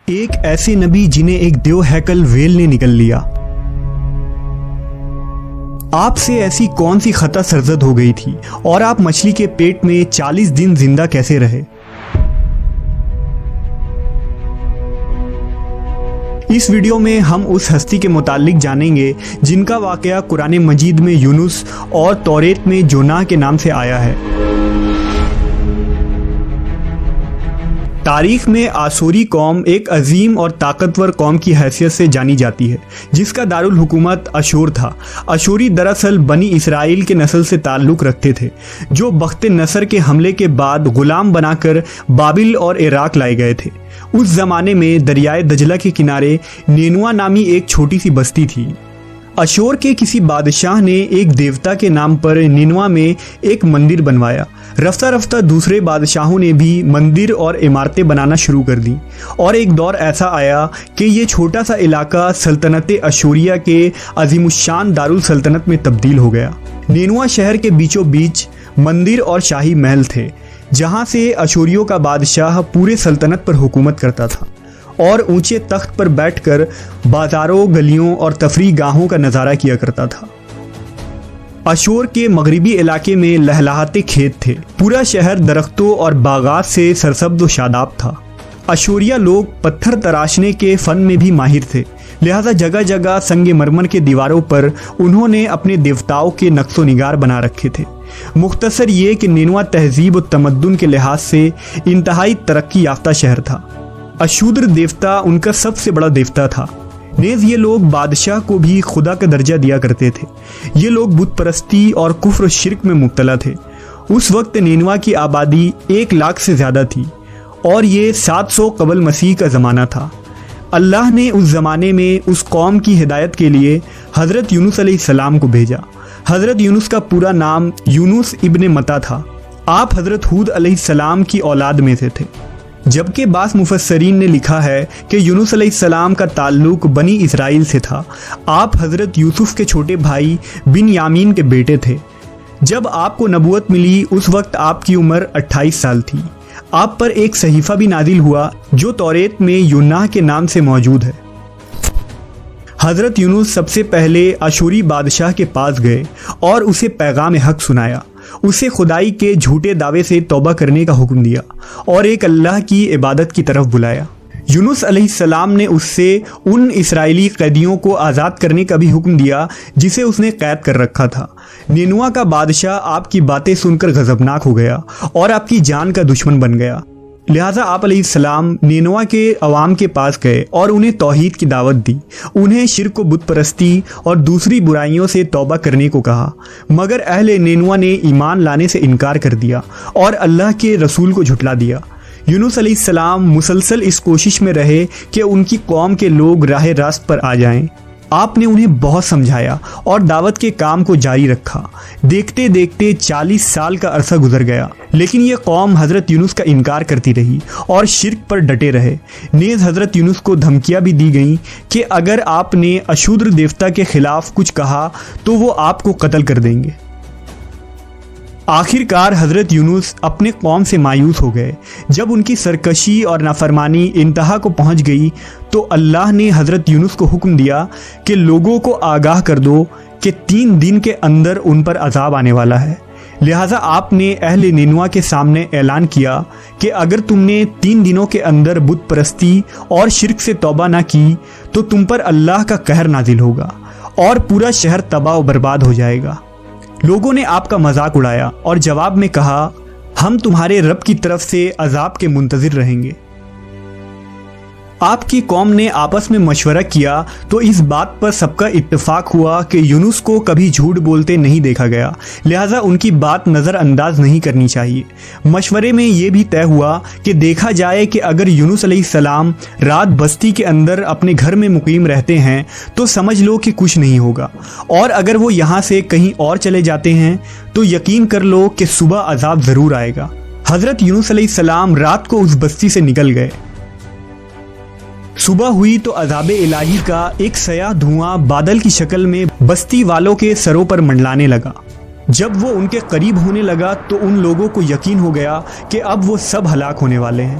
ایک ایسے نبی جنہیں ایک دیو ہیکل ویل نے نگل لیا۔ آپ سے ایسی کون سی خطا سرزد ہو گئی تھی اور آپ مچھلی کے پیٹ میں 40 دن زندہ کیسے رہے؟ اس ویڈیو میں ہم اس ہستی کے متعلق جانیں گے جن کا واقعہ قرآن مجید میں یونس اور توریت میں جونہ کے نام سے آیا ہے۔ تاریخ میں آشوری قوم ایک عظیم اور طاقتور قوم کی حیثیت سے جانی جاتی ہے جس کا دارالحکومت اشور تھا۔ اشوری دراصل بنی اسرائیل کے نسل سے تعلق رکھتے تھے جو بخت نصر کے حملے کے بعد غلام بنا کر بابل اور عراق لائے گئے تھے۔ اس زمانے میں دریائے دجلہ کے کنارے نینوا نامی ایک چھوٹی سی بستی تھی۔ اشور کے کسی بادشاہ نے ایک دیوتا کے نام پر نینوا میں ایک مندر بنوایا۔ رفتہ رفتہ دوسرے بادشاہوں نے بھی مندر اور عمارتیں بنانا شروع کر دیں اور ایک دور ایسا آیا کہ یہ چھوٹا سا علاقہ سلطنت اشوریہ کے عظیم الشان دارالسلطنت میں تبدیل ہو گیا۔ نینوا شہر کے بیچوں بیچ مندر اور شاہی محل تھے جہاں سے اشوریوں کا بادشاہ پورے سلطنت پر حکومت کرتا تھا اور اونچے تخت پر بیٹھ کر بازاروں، گلیوں اور تفریح گاہوں کا نظارہ کیا کرتا تھا۔ اشور کے مغربی علاقے میں لہلہاتے کھیت تھے۔ پورا شہر درختوں اور باغات سے سرسبز و شاداب تھا۔ اشوریہ لوگ پتھر تراشنے کے فن میں بھی ماہر تھے، لہذا جگہ جگہ سنگ مرمر کے دیواروں پر انہوں نے اپنے دیوتاؤں کے نقش و نگار بنا رکھے تھے۔ مختصر یہ کہ نینوا تہذیب و تمدن کے لحاظ سے انتہائی ترقی یافتہ شہر تھا۔ اشودر دیوتا ان کا سب سے بڑا دیوتا تھا۔ نیز یہ لوگ بادشاہ کو بھی خدا کا درجہ دیا کرتے تھے۔ یہ لوگ بت پرستی اور کفر و شرک میں مبتلا تھے۔ اس وقت نینوا کی آبادی 1 لاکھ سے زیادہ تھی اور یہ 700 قبل مسیح کا زمانہ تھا۔ اللہ نے اس زمانے میں اس قوم کی ہدایت کے لیے حضرت یونس علیہ السلام کو بھیجا۔ حضرت یونس کا پورا نام یونس ابن متا تھا۔ آپ حضرت ہود علیہ السلام کی اولاد میں سے تھے، جبکہ بعض مفسرین نے لکھا ہے کہ یونس علیہ السلام کا تعلق بنی اسرائیل سے تھا۔ آپ حضرت یوسف کے چھوٹے بھائی بن یامین کے بیٹے تھے۔ جب آپ کو نبوت ملی اس وقت آپ کی عمر 28 سال تھی۔ آپ پر ایک صحیفہ بھی نازل ہوا جو توریت میں یونہ کے نام سے موجود ہے۔ حضرت یونس سب سے پہلے اشوری بادشاہ کے پاس گئے اور اسے پیغام حق سنایا۔ اسے خدائی کے جھوٹے دعوے سے توبہ کرنے کا حکم دیا اور ایک اللہ کی عبادت کی طرف بلایا۔ یونس علیہ السلام نے اس سے ان اسرائیلی قیدیوں کو آزاد کرنے کا بھی حکم دیا جسے اس نے قید کر رکھا تھا۔ نینوا کا بادشاہ آپ کی باتیں سن کر غضبناک ہو گیا اور آپ کی جان کا دشمن بن گیا، لہٰذا آپ علیہ السلام نینوا کے عوام کے پاس گئے اور انہیں توحید کی دعوت دی۔ انہیں شرک و بت پرستی اور دوسری برائیوں سے توبہ کرنے کو کہا، مگر اہل نینوا نے ایمان لانے سے انکار کر دیا اور اللہ کے رسول کو جھٹلا دیا۔ یونس علیہ السلام مسلسل اس کوشش میں رہے کہ ان کی قوم کے لوگ راہ راست پر آ جائیں۔ آپ نے انہیں بہت سمجھایا اور دعوت کے کام کو جاری رکھا۔ دیکھتے دیکھتے 40 سال کا عرصہ گزر گیا، لیکن یہ قوم حضرت یونس کا انکار کرتی رہی اور شرک پر ڈٹے رہے۔ نیز حضرت یونس کو دھمکیاں بھی دی گئیں کہ اگر آپ نے اشودر دیوتا کے خلاف کچھ کہا تو وہ آپ کو قتل کر دیں گے۔ آخر کار حضرت یونس اپنے قوم سے مایوس ہو گئے۔ جب ان کی سرکشی اور نافرمانی انتہا کو پہنچ گئی تو اللہ نے حضرت یونس کو حکم دیا کہ لوگوں کو آگاہ کر دو کہ 3 دن کے اندر ان پر عذاب آنے والا ہے۔ لہٰذا آپ نے اہل نینوا کے سامنے اعلان کیا کہ اگر تم نے 3 دنوں کے اندر بت پرستی اور شرک سے توبہ نہ کی تو تم پر اللہ کا قہر نازل ہوگا اور پورا شہر تباہ و برباد ہو جائے گا۔ لوگوں نے آپ کا مذاق اڑایا اور جواب میں کہا، ہم تمہارے رب کی طرف سے عذاب کے منتظر رہیں گے۔ آپ کی قوم نے آپس میں مشورہ کیا تو اس بات پر سب کا اتفاق ہوا کہ یونس کو کبھی جھوٹ بولتے نہیں دیکھا گیا، لہٰذا ان کی بات نظر انداز نہیں کرنی چاہیے۔ مشورے میں یہ بھی طے ہوا کہ دیکھا جائے کہ اگر یونس علیہ السلام رات بستی کے اندر اپنے گھر میں مقیم رہتے ہیں تو سمجھ لو کہ کچھ نہیں ہوگا، اور اگر وہ یہاں سے کہیں اور چلے جاتے ہیں تو یقین کر لو کہ صبح عذاب ضرور آئے گا۔ حضرت یونس علیہ السلام رات کو اس بستی سے نکل گئے۔ صبح ہوئی تو عذاب الہی کا ایک سیاہ دھواں بادل کی شکل میں بستی والوں کے سروں پر منڈلانے لگا۔ جب وہ ان کے قریب ہونے لگا تو ان لوگوں کو یقین ہو گیا کہ اب وہ سب ہلاک ہونے والے ہیں۔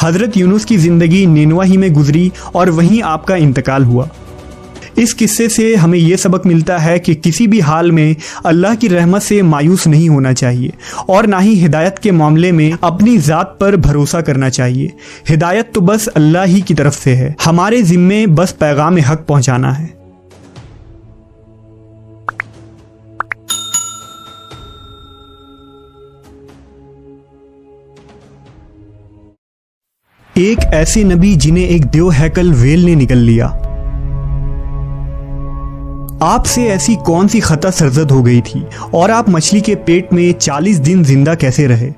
حضرت یونس کی زندگی نینوا ہی میں گزری اور وہیں آپ کا انتقال ہوا۔ اس قصے سے ہمیں یہ سبق ملتا ہے کہ کسی بھی حال میں اللہ کی رحمت سے مایوس نہیں ہونا چاہیے اور نہ ہی ہدایت کے معاملے میں اپنی ذات پر بھروسہ کرنا چاہیے۔ ہدایت تو بس اللہ ہی کی طرف سے ہے، ہمارے ذمے بس پیغام حق پہنچانا ہے۔ ایک ایسے نبی جنہیں ایک دیو ہیکل ویل نے نگل لیا۔ آپ سے ایسی کون سی خطا سرزد ہو گئی تھی اور آپ مچھلی کے پیٹ میں 40 دن زندہ کیسے رہے؟